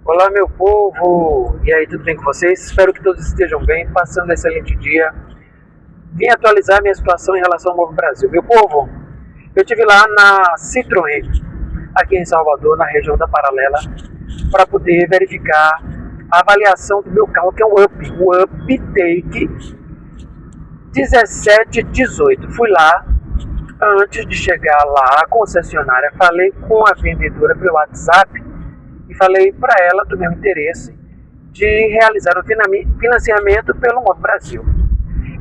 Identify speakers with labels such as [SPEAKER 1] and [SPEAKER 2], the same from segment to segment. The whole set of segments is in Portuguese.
[SPEAKER 1] Olá, meu povo! E aí, tudo bem com vocês? Espero que todos estejam bem, passando um excelente dia. Vim atualizar minha situação em relação ao Novo Brasil. Meu povo, eu estive lá na Citroën, aqui em Salvador, na região da Paralela, para poder verificar a avaliação do meu carro, que é o Uptake 1718. Fui lá, antes de chegar lá, a concessionária, falei com a vendedora pelo WhatsApp e falei para ela do meu interesse de realizar o financiamento pelo Novo Brasil.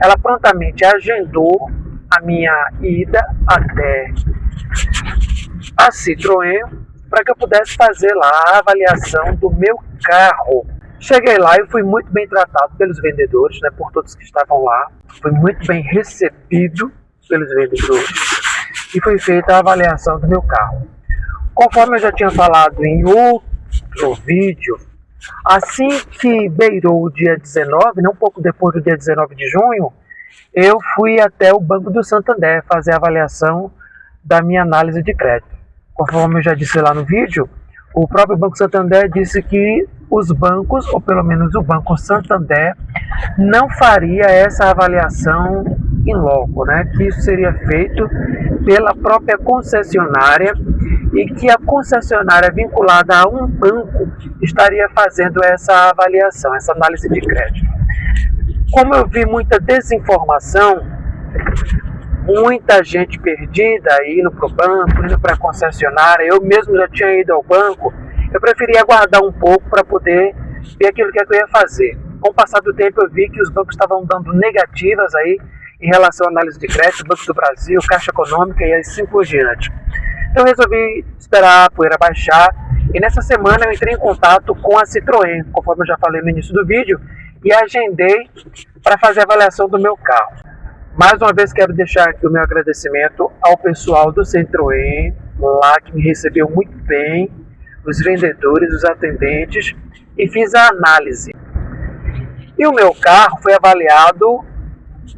[SPEAKER 1] Ela prontamente agendou a minha ida até a Citroën para que eu pudesse fazer lá a avaliação do meu carro. Cheguei lá e fui muito bem tratado pelos vendedores, por todos que estavam lá. Fui muito bem recebido pelos vendedores e foi feita a avaliação do meu carro. Conforme eu já tinha falado em outro vídeo, assim que beirou o dia 19, um pouco depois do dia 19 de junho, eu fui até o Banco do Santander fazer a avaliação da minha análise de crédito. Conforme eu já disse lá no vídeo, o próprio Banco Santander disse que os bancos, ou pelo menos o Banco Santander, não faria essa avaliação in loco, que isso seria feito pela própria concessionária e que a concessionária vinculada a um banco estaria fazendo essa avaliação, essa análise de crédito. Como eu vi muita desinformação, muita gente perdida indo para o banco, indo para a concessionária, eu mesmo já tinha ido ao banco, eu preferia aguardar um pouco para poder ver aquilo que eu ia fazer. Com o passar do tempo eu vi que os bancos estavam dando negativas aí em relação à análise de crédito, Banco do Brasil, Caixa Econômica e assim por diante. Então eu resolvi esperar a poeira baixar e nessa semana eu entrei em contato com a Citroën, conforme eu já falei no início do vídeo, e agendei para fazer a avaliação do meu carro. Mais uma vez quero deixar aqui o meu agradecimento ao pessoal do Citroën, lá que me recebeu muito bem, os vendedores, os atendentes, e fiz a análise. E o meu carro foi avaliado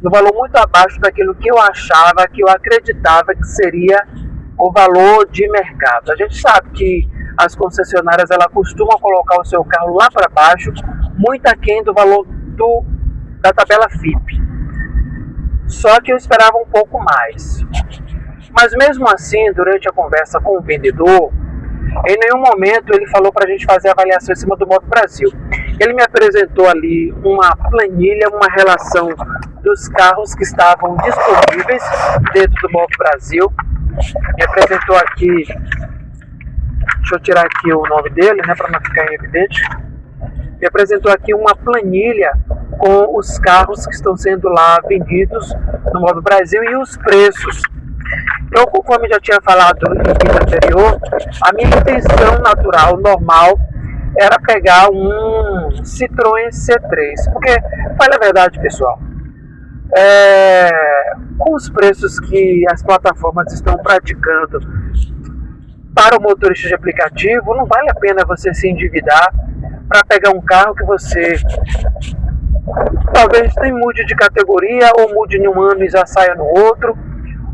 [SPEAKER 1] no valor muito abaixo daquilo que eu achava, que eu acreditava que seria o valor de mercado. A gente sabe que as concessionárias ela costumam colocar o seu carro lá para baixo, muito aquém do valor da tabela FIPE. Só que eu esperava um pouco mais. Mas mesmo assim, durante a conversa com o vendedor, em nenhum momento ele falou para a gente fazer a avaliação em cima do Novo Brasil. Ele me apresentou ali uma planilha, uma relação dos carros que estavam disponíveis dentro do Novo Brasil. Me apresentou aqui, deixa eu tirar aqui o nome dele, para não ficar evidente. Me apresentou aqui uma planilha com os carros que estão sendo lá vendidos no Novo Brasil e os preços. Então, conforme já tinha falado no vídeo anterior, a minha intenção natural, normal, era pegar um Citroën C3. Porque, fala a verdade, pessoal, com os preços que as plataformas estão praticando para o motorista de aplicativo, não vale a pena você se endividar para pegar um carro que você talvez nem mude de categoria ou mude em um ano e já saia no outro,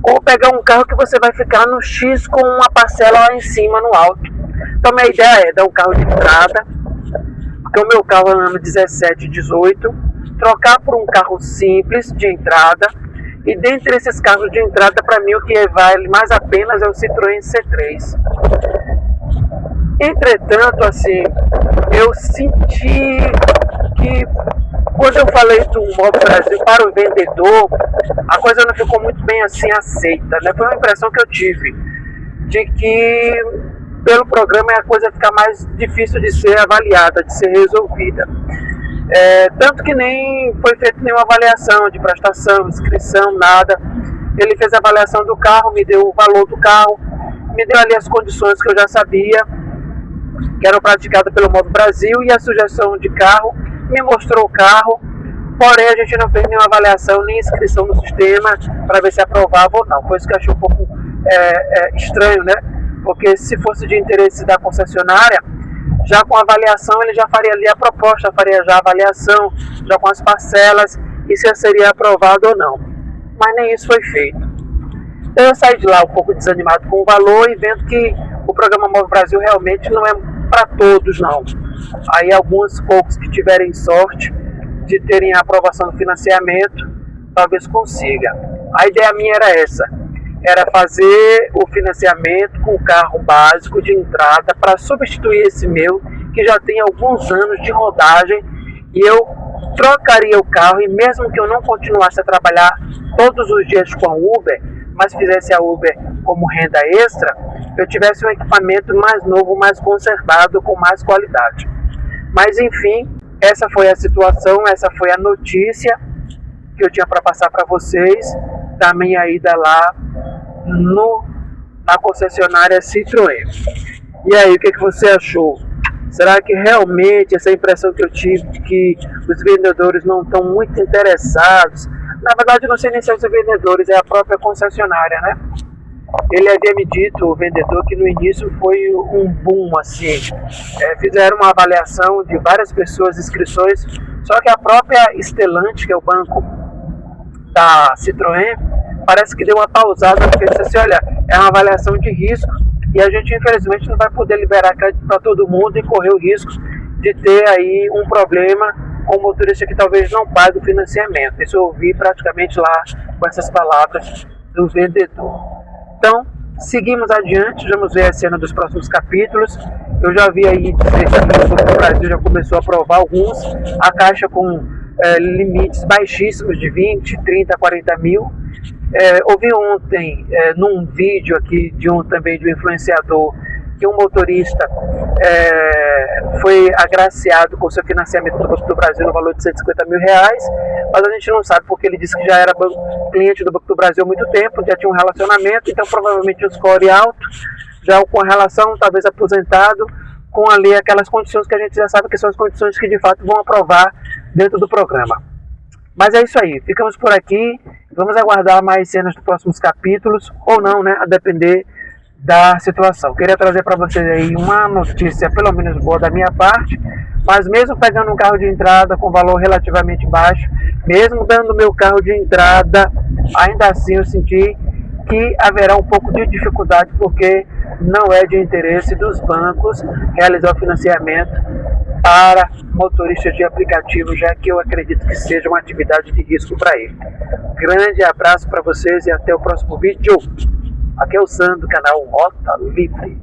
[SPEAKER 1] ou pegar um carro que você vai ficar no X com uma parcela lá em cima, no alto. Então minha ideia é dar um carro de entrada, porque o meu carro é ano 17 e 18, trocar por um carro simples de entrada, e dentre esses carros de entrada, para mim o que vale mais a pena é o Citroën C3. Entretanto, assim, eu senti que quando eu falei do Novo Brasil para o vendedor, a coisa não ficou muito bem assim aceita, Foi uma impressão que eu tive de que pelo programa a coisa fica mais difícil de ser avaliada, de ser resolvida. Tanto que nem foi feita nenhuma avaliação de prestação, inscrição, nada. Ele fez a avaliação do carro, me deu o valor do carro, me deu ali as condições que eu já sabia, que eram praticadas pelo Novo Brasil, e a sugestão de carro, me mostrou o carro, porém a gente não fez nenhuma avaliação, nem inscrição no sistema, para ver se aprovava ou não. Foi isso que eu achei um pouco estranho, Porque se fosse de interesse da concessionária, já com a avaliação ele já faria ali a proposta, faria já a avaliação, já com as parcelas, e se seria aprovado ou não. Mas nem isso foi feito. Então eu saí de lá um pouco desanimado com o valor e vendo que programa Move Brasil realmente não é para todos, não. Aí alguns poucos que tiverem sorte de terem a aprovação do financiamento, talvez consiga. A ideia minha era essa, era fazer o financiamento com o carro básico de entrada para substituir esse meu, que já tem alguns anos de rodagem, e eu trocaria o carro, e mesmo que eu não continuasse a trabalhar todos os dias com a Uber, mas fizesse a Uber como renda extra, eu tivesse um equipamento mais novo, mais conservado, com mais qualidade. Mas enfim, essa foi a situação, essa foi a notícia que eu tinha para passar para vocês da minha ida lá na concessionária Citroën. E aí, o que você achou? Será que realmente essa impressão que eu tive de que os vendedores não estão muito interessados? Na verdade, não sei nem se são os vendedores, é a própria concessionária, né? Ele havia me dito, o vendedor, que no início foi um boom, assim. Fizeram uma avaliação de várias pessoas, inscrições, só que a própria Stellantis, que é o banco da Citroën, parece que deu uma pausada, porque disse assim, olha, é uma avaliação de risco, e a gente infelizmente não vai poder liberar crédito para todo mundo e correr o risco de ter aí um problema com o motorista que talvez não pague o financiamento. Isso eu ouvi praticamente lá com essas palavras do vendedor. Então, seguimos adiante, vamos ver a cena dos próximos capítulos. Eu já vi aí dizer que o Brasil já começou a aprovar alguns, a Caixa com limites baixíssimos de 20, 30, 40 mil. Ouvi ontem num vídeo aqui também de um influenciador que um motorista foi agraciado com seu financiamento do Banco do Brasil no valor de 150 mil reais, mas a gente não sabe porque ele disse que já era cliente do Banco do Brasil há muito tempo, já tinha um relacionamento, então provavelmente um score alto, já com a relação, talvez aposentado, com ali aquelas condições que a gente já sabe que são as condições que de fato vão aprovar dentro do programa. Mas é isso aí, ficamos por aqui, vamos aguardar mais cenas dos próximos capítulos, ou não, né, a depender da situação. Queria trazer para vocês aí uma notícia pelo menos boa da minha parte, mas mesmo pegando um carro de entrada com valor relativamente baixo, mesmo dando meu carro de entrada, ainda assim eu senti que haverá um pouco de dificuldade, porque não é de interesse dos bancos realizar o financiamento para motoristas de aplicativo, já que eu acredito que seja uma atividade de risco para ele. Grande abraço para vocês e até o próximo vídeo. Aqui é o Sandro do canal Rota Livre.